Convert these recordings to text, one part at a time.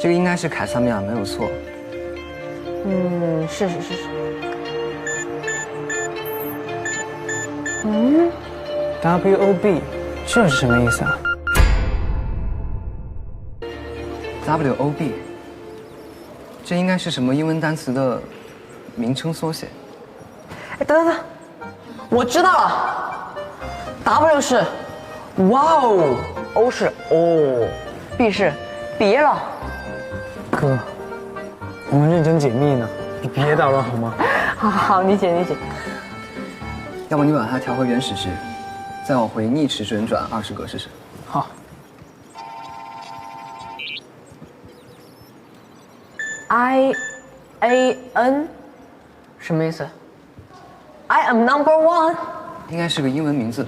这个应该是凯撒米尔，没有错。是。WOB， 这是什么意思啊 WOB， 这应该是什么英文单词的名称缩写？哎，等，我知道了 ，W 是哇哦 ，O 是哦 ，B 是别了。哥，我们认真解密呢，你别捣乱好吗？好，你解。要么你把它调回原始值，再往回逆时针转20个试试。好。IAN 什么意思 ？I am number one。应该是个英文名字。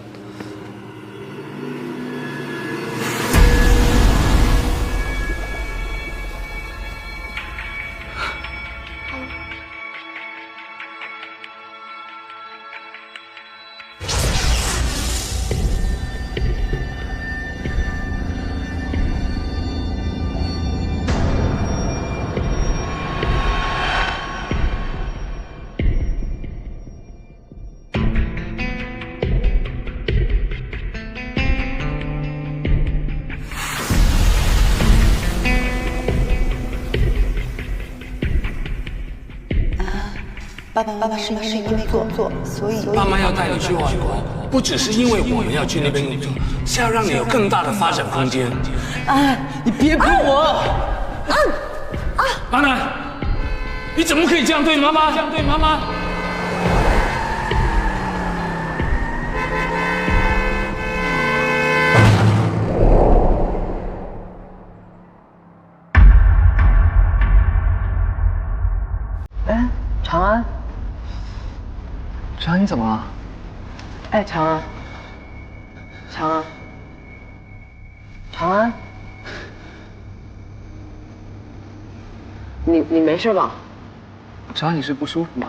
爸爸是因为工作，所以爸妈要带你去外国，不只是因为我们要去那边工作，是要让你有更大的发展空间。你别碰我！阿南，你怎么可以这样对妈妈？长安，长安，你怎么了？哎，长安，你没事吧？长安，你是不舒服吗？